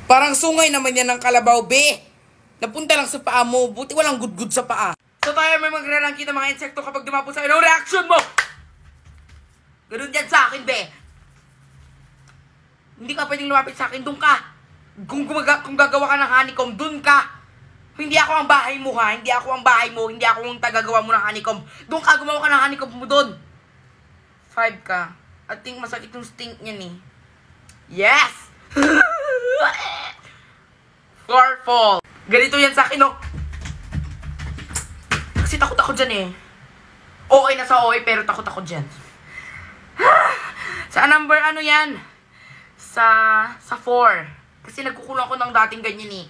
Parang sungay naman yan ng kalabaw, be. Napunta lang sa paa mo. Buti walang good sa paa. So tayo may magrarangkita mga insekto kapag dumapo sa akin. Ano reaction mo? Ganun yan sa akin, be. Hindi ka pwedeng lumapit sa akin. Doon ka. Kung gagawa ka ng honeycomb, doon ka. Hindi ako ang bahay mo, ha? Hindi ako ang bahay mo. Hindi ako ang tagagawa mo ng honeycomb. Doon ka, gumawa ka ng honeycomb mo doon. 5 ka. I think masakit yung stink niyan, eh. Yes! 4 fall. Ganito yan sa akin, oh. Kasi takot ako dyan, eh. Okay na sa okay, pero takot ako dyan. Sa number ano yan? Sa 4. Kasi nagkukulang ako ng dating ganyan, eh.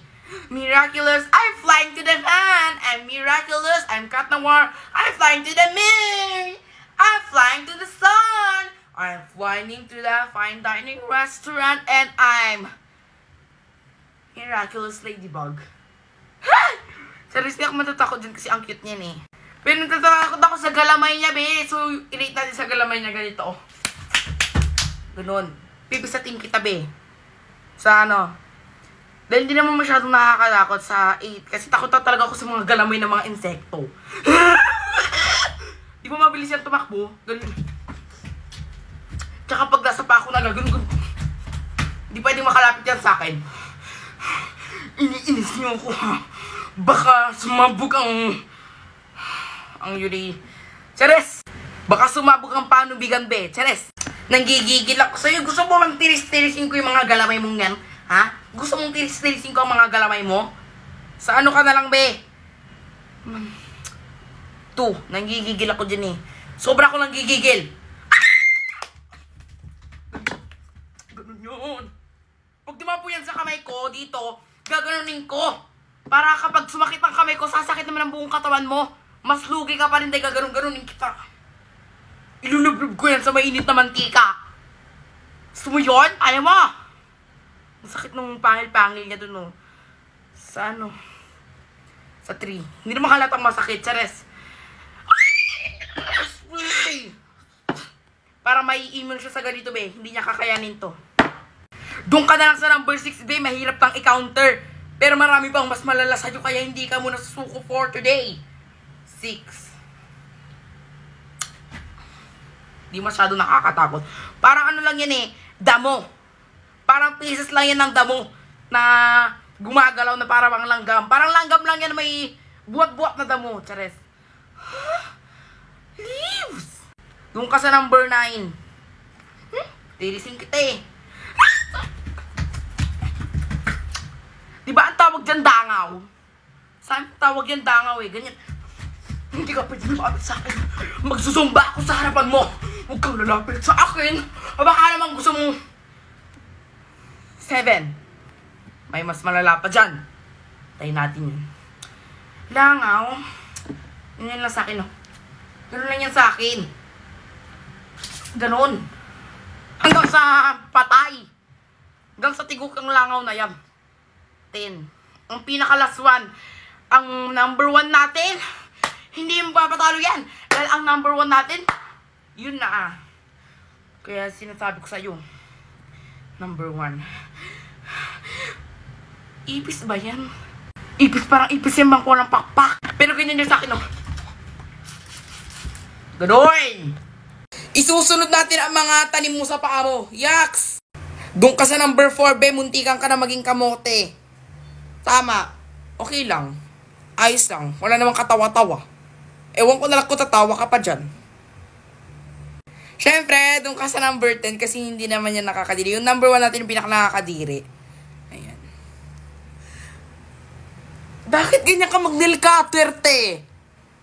Miraculous, I'm flying to the fan. I'm miraculous, I'm Kat Nawar. I'm flying to the moon. I'm flying to the sun. I'm flying to the fine dining restaurant. And I'm Miraculous Ladybug. Seriously, ako matatakot dyan kasi ang cute niyan, eh. Pero natatakot ako sa galamay niya, be. So, i-rate natin sa galamay niya ganito, oh. Ganun. Pipisatin kita, be. Sa ano. Dahil hindi naman masyadong nakakatakot sa 8. Kasi takot na talaga ako sa mga galamay ng mga insekto. Di ba mabilis yan tumakbo? Ganun. Tsaka pag nasa pa ako na ganun. Hindi pwedeng makalapit yan sa akin. Iniinis niyo ako, ha? Baka sumabog ang yuri. Chares! Baka sumabog ang panubigan, be. Chares! Nanggigigil ako sa'yo. Gusto mo mang tiris-tirisin ko yung mga galamay mong yan? Ha? Gusto mong tiris-tirisin ko ang mga galamay mo? Sa ano ka na lang, be? 2. Nanggigigil ako dyan, eh. Sobra ako nanggigigil. Ganun yun. Pag dumapo yan sa kamay ko, dito, gaganunin ko. Para kapag sumakit ang kamay ko, sasakit naman ang buong katawan mo. Mas lugi ka pa rin dahil gaganon-ganunin kita. Ilulublub ko yan sa mainit na mantika. Gusto mo yun? Ayaw mo? Ang sakit nung pangil-pangil niya dun, oh. Sa ano? Sa 3. Hindi naman halatang masakit, Chares. Para mai-immune siya sa ganito, be. Hindi niya kakayanin to. Doon ka na lang sa number 6, be. Mahirap kang i-counter. Pero marami pang mas malala sa'yo, kaya hindi ka muna susuko for today. 6. Di masyado nakakatakot. Parang ano lang yan, eh. Damo. Parang pieces lang yan ng damo na gumagalaw na parang langgam. Parang langgam lang yan, may buwat-buwat na damo. Chares. Leaves! Doon ka sa number 9. Tirisin kita, eh. Diba ang tawag dyan dangaw? Saan tawag yan dangaw, eh? Ganyan. Hindi ka pwede lumapit sa akin. Magsusumba ako sa harapan mo. Huwag kang lalapit sa akin. O baka naman gusto mong 7. May mas malala pa dyan. Tayo natin yun. Langaw. Yan lang sa akin, oh. Ganun lang yan sa akin. Ganun. Hanggang sa patay. Hanggang sa tigok ang langaw na yan. 10. Ang pinaka-last one. Ang number 1 natin, hindi mo papatalo yan. Dahil ang number 1 natin, yun na, ah. Kaya sinasabi ko sa'yo, number 1. Ipis ba yan? Ipis, parang ipis yung bangko ng pakpak. Pero ganyan yun sa akin, oh. Gano'n! Isusunod natin ang mga tanim mo sa paa mo. Yaks! Doon ka sa number 4, be. Muntikan ka na maging kamote. Tama. Okay lang. Ayos lang. Wala namang katawa-tawa. Ewan ko na lang kung tatawa ka pa dyan. Siyempre, doon ka sa number 10 kasi hindi naman yan nakakadiri. Yung number 1 natin yung pinaka-nakakadiri. Ayan. Bakit ganyan ka mag-nail cutter, te?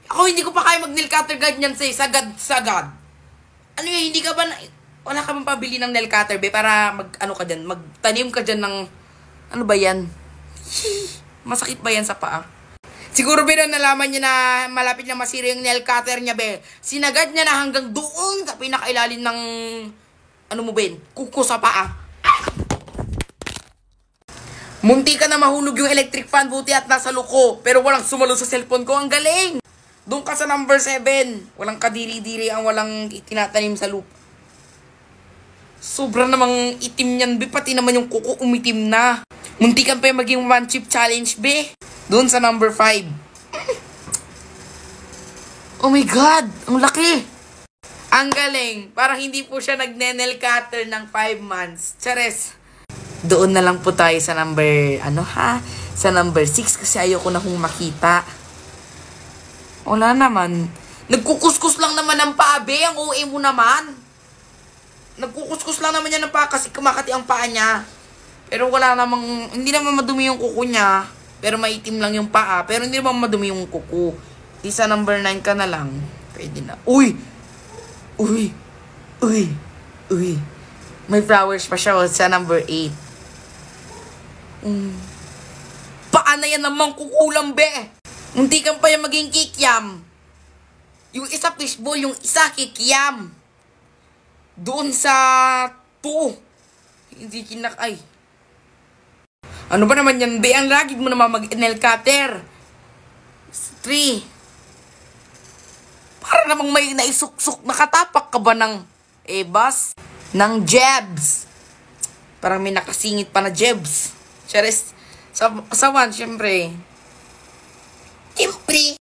Ako hindi ko pa kaya mag-nail cutter ganyan, say. Sagad. Ano yun, hindi ka ba na... Wala ka bang pabili ng nail cutter, be? Para mag-ano ka dyan, magtanim ka dyan ng... Ano ba yan? Masakit ba yan sa paa? Siguro, be, nalaman niya na malapit na masira yung nail cutter niya, be. Sinagad niya na hanggang doon sa pinakailalim ng... Ano mo, be? Kuko sa paa. Munti ka na mahulog yung electric fan, buti at nasa luko. Pero walang sumalo sa cellphone ko. Ang galing! Doon ka sa number 7. Walang kadiri-diri ang walang itinatanim sa lupa. Sobrang namang itim niyan, be. Pati naman yung kuko umitim na. Muntikan pa yung maging one chip challenge, be. Doon sa number 5. Oh my God! Ang laki! Ang galing! Parang hindi po siya nagne-nail cutter ng 5 months. Chares! Doon na lang po tayo sa number, sa number 6 kasi ayoko na kong makita. Wala naman. Nagkukuskus lang naman ng paa, be. Ang OA mo naman. Nagkukuskus lang naman yan ng paa kasi kumakati ang paa niya. Pero wala namang, hindi naman madumi yung kuko niya. Pero maitim lang yung paa. Pero hindi naman madumi yung kuko. Di sa number 9 ka na lang. Pwede na. Uy! Uy! Uy! Uy! May flowers pa siya sa number 8. Paa na yan namang kukulang, be! Hindi ka pa yung maging kikiam. Yung isa fishball, yung isa kikiam. Doon sa 2. Hindi kinakay. Ano ba naman yan, be? Ang lagi mo naman mag-nail cutter. 3. Para namang may naisuksok. Nakatapak ka ba ng ebas? Ng jebs. Parang may nakasingit pa na jebs. Charis. Sa 1, syempre. Siyempre.